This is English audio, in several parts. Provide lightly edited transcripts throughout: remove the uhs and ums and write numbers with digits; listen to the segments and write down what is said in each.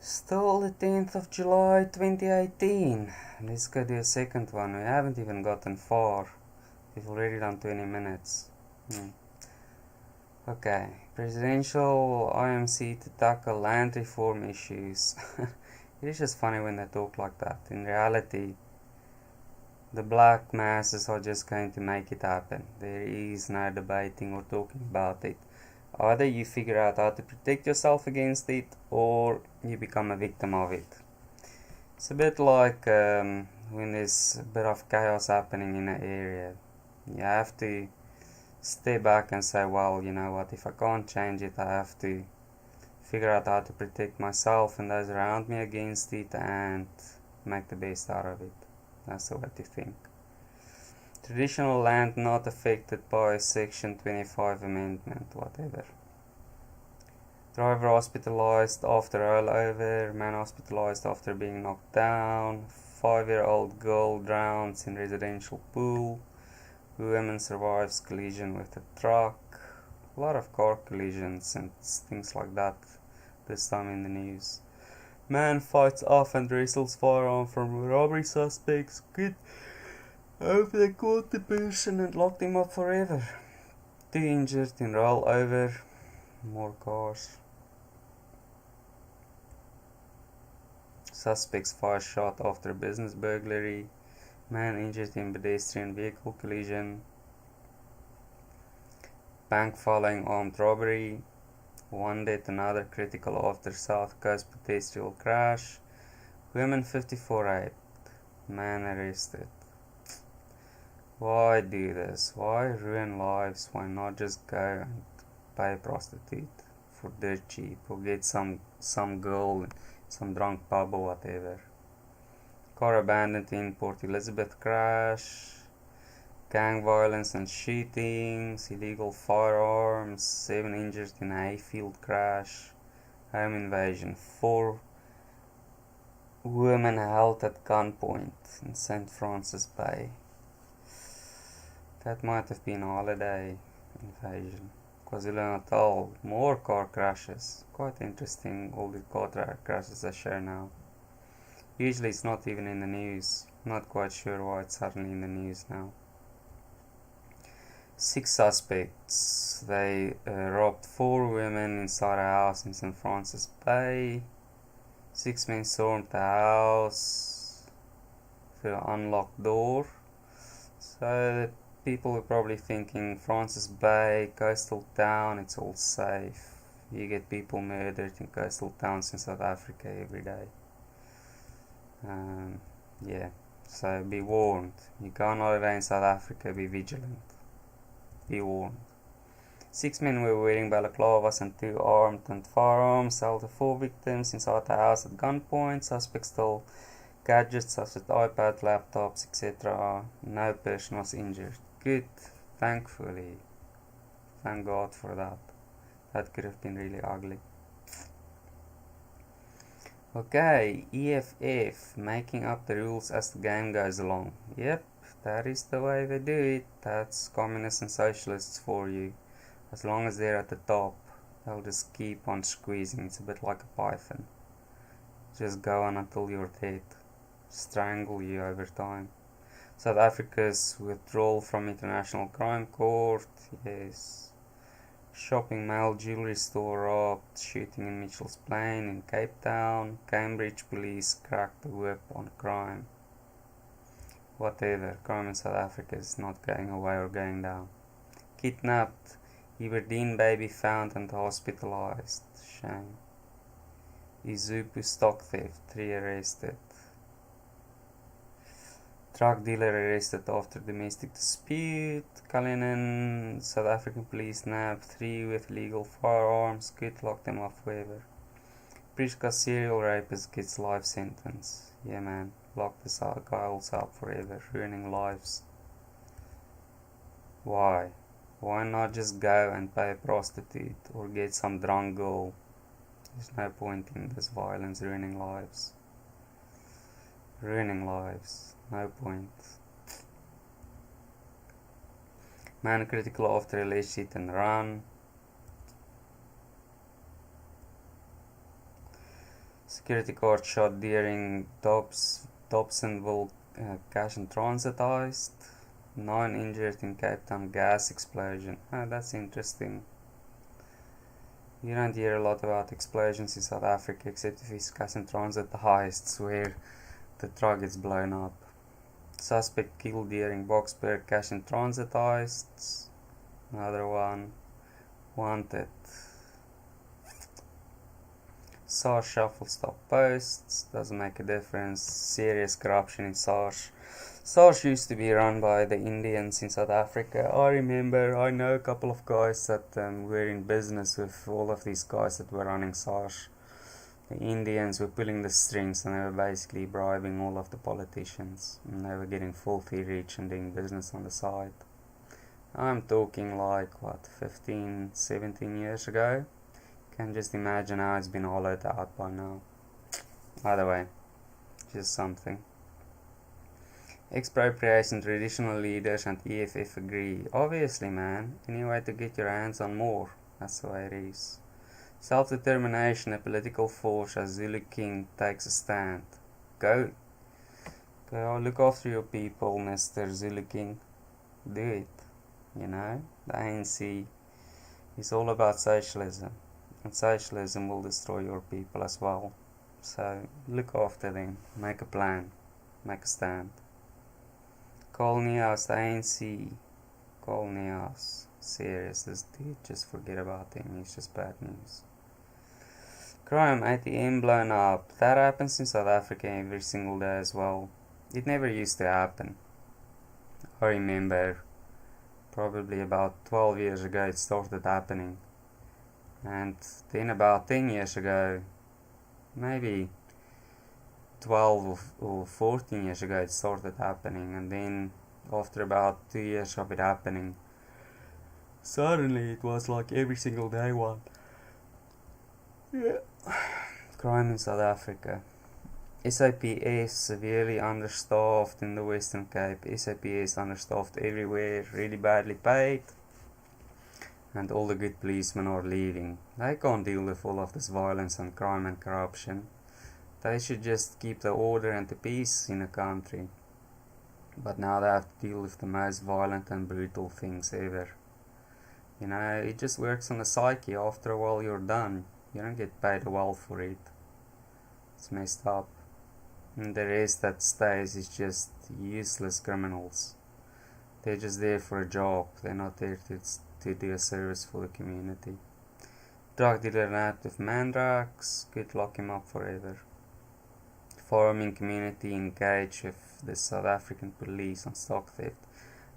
Still the 10th of July 2018. Let's go do a second one. We haven't even gotten far. We've already done 20 minutes. Okay. Presidential IMC to tackle land reform issues. It is just funny when they talk like that. In reality, the black masses are just going to make it happen. There is no debating or talking about it. Either you figure out how to protect yourself against it, or you become a victim of it. It's a bit like when there's a bit of chaos happening in an area. You have to step back and say, well, you know what, if I can't change it, I have to figure out how to protect myself and those around me against it and make the best out of it. That's the way to think. Traditional land not affected by Section 25 amendment, whatever. Driver hospitalized after rollover, man hospitalized after being knocked down, 5-year-old girl drowns in residential pool, woman survives collision with a truck. A lot of car collisions and things like that this time in the news. Man fights off and wrestles firearm from robbery suspects. Good. Hope they caught the person and locked him up forever. 2 injured in rollover. More cars. Suspects fire shot after business burglary. Man injured in pedestrian vehicle collision. Bank following armed robbery. 1 dead, another critical after South Coast pedestrian crash. Women 54 raped. Man arrested. Why do this? Why ruin lives? Why not just go and pay a prostitute for dirt cheap, or get some girl, some drunk pub or whatever? Car abandoned in Port Elizabeth crash. Gang violence and shootings, illegal firearms, 7 injured in a hayfield crash. Home invasion, 4 women held at gunpoint in St. Francis Bay. That might have been a holiday invasion. KwaZulu-Natal, more car crashes. Quite interesting, all the car crashes they show now. Usually it's not even in the news. Not quite sure why it's suddenly in the news now. 6 suspects. They robbed 4 women inside a house in St. Francis Bay. 6 men stormed the house through an unlocked door. So people were probably thinking, Francis Bay, coastal town, it's all safe. You get people murdered in coastal towns in South Africa every day. Yeah, so be warned. You go on holiday in South Africa, be vigilant. Be warned. 6 men were wearing balaclavas and 2 armed and firearms held the 4 victims inside the house at gunpoint. Suspects stole gadgets such as iPad, laptops, etc. No person was injured. Good, thankfully. Thank God for that. That could have been really ugly. Okay, EFF, making up the rules as the game goes along. Yep, that is the way they do it. That's communists and socialists for you. As long as they're at the top, they'll just keep on squeezing. It's a bit like a python. Just go on until you're dead. Strangle you over time. South Africa's withdrawal from International Crime Court. Yes. Shopping mall, jewelry store robbed, shooting in Mitchell's Plain in Cape Town. Cambridge police cracked the whip on crime. Whatever, crime in South Africa is not going away or going down. Kidnapped, Aberdeen baby found and hospitalized. Shame. Izupu stock theft, 3 arrested. Drug dealer arrested after domestic dispute. Cullinan, South African police nabbed 3 with illegal firearms. Could lock them up forever. Prishka serial rapist gets life sentence. Yeah man, lock this guys up forever, ruining lives. Why? Why not just go and pay a prostitute or get some drunk girl? There's no point in this violence, ruining lives. Ruining lives. No point. Man critical after alleged hit and run. Security guard shot during Dobsonville cash and transit heist. 9 injured in Cape Town gas explosion. Oh, that's interesting. You don't hear a lot about explosions in South Africa except if it's cash and transit heists where the truck gets blown up. Suspect killed during Boksburg cash and transit heists. Another one. Wanted. SARS shuffle stop posts. Doesn't make a difference. Serious corruption in SARS. SARS used to be run by the Indians in South Africa. I know a couple of guys that were in business with all of these guys that were running SARS. The Indians were pulling the strings and they were basically bribing all of the politicians. And they were getting filthy rich and doing business on the side. I'm talking like, 15, 17 years ago? Can just imagine how it's been hollowed out by now. Either way, just something. Expropriation, traditional leaders and EFF agree. Obviously, man, any way to get your hands on more. That's the way it is. Self-determination, a political force as Zulu King takes a stand. Go look after your people, Mr. Zulu King. Do it. You know, the ANC is all about socialism. And socialism will destroy your people as well. So, look after them. Make a plan. Make a stand. Call Neos, the ANC. Call Neos. Serious, this dude, just forget about him. He's just bad news. Crime, ATM blown up. That happens in South Africa every single day as well. It never used to happen. I remember probably about 12 years ago it started happening. And then about 10 years ago, maybe 12 or 14 years ago it started happening. And then after about 2 years of it happening, suddenly it was like every single day one. Yeah. Crime in South Africa. SAPS severely understaffed in the Western Cape. SAPS understaffed everywhere, really badly paid. And all the good policemen are leaving. They can't deal with all of this violence and crime and corruption. They should just keep the order and the peace in the country. But now they have to deal with the most violent and brutal things ever. You know, it just works on the psyche. After a while you're done. You don't get paid well for it. It's messed up. And the rest that stays is just useless criminals. They're just there for a job. They're not there to do a service for the community. Drug dealer nabbed with man drugs. Could lock him up forever. Farming community engaged with the South African police on stock theft.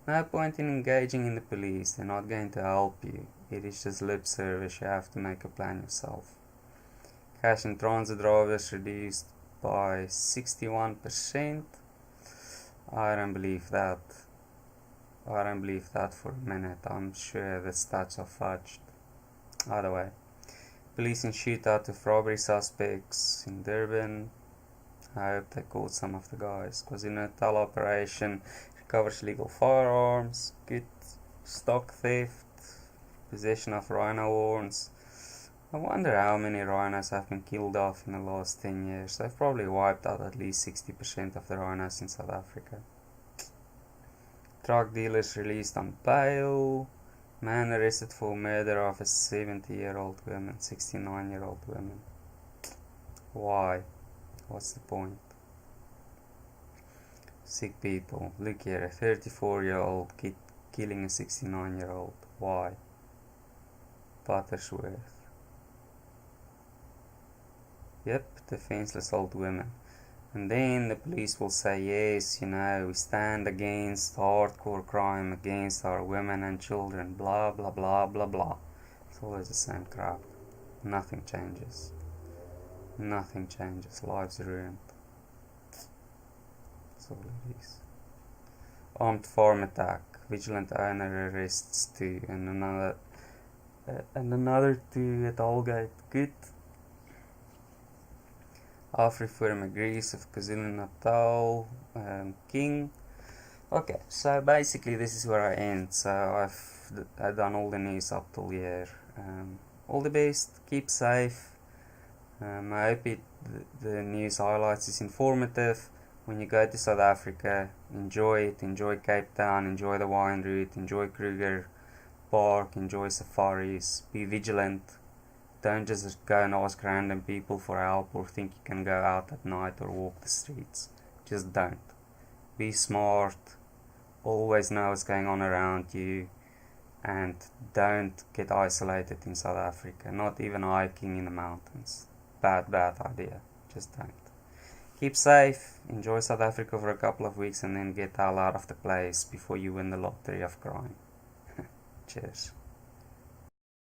No point in engaging in the police. They're not going to help you. It is just lip service. You have to make a plan yourself. Cash and transit drivers reduced by 61%. I don't believe that. I don't believe that for a minute. I'm sure the stats are fudged. Either way. Police in shootout with robbery suspects in Durban. I hope they caught some of the guys. KwaZulu-Natal operation recovers illegal firearms. Good stock theft. Possession of rhino horns. I wonder how many rhinos have been killed off in the last 10 years. They've probably wiped out at least 60% of the rhinos in South Africa. Drug dealers released on bail. Man arrested for murder of a 70-year-old woman, 69-year-old woman. Why? What's the point? Sick people. Look here, a 34-year-old kid killing a 69-year-old. Why? Buttersworth. Yep, defenseless old women. And then the police will say, yes, you know, we stand against hardcore crime, against our women and children, blah, blah, blah, blah, blah. It's always the same crap. Nothing changes. Nothing changes. Lives ruined. That's all it is. Armed farm attack. Vigilant owner arrests 2 and another 2 at Holgate. Good. AfriForum agrees with KwaZulu-Natal King. Okay, so basically this is where I end. So I've done all the news up till here. All the best, keep safe. I hope it the news highlights is informative. When you go to South Africa, enjoy it, enjoy Cape Town, enjoy the wine route, enjoy Kruger Park, enjoy safaris, be vigilant. Don't just go and ask random people for help or think you can go out at night or walk the streets. Just don't. Be smart, always know what's going on around you, and don't get isolated in South Africa, not even hiking in the mountains. Bad idea. Just don't. Keep safe, enjoy South Africa for a couple of weeks, and then get the hell out of the place before you win the lottery of crime. Cheers.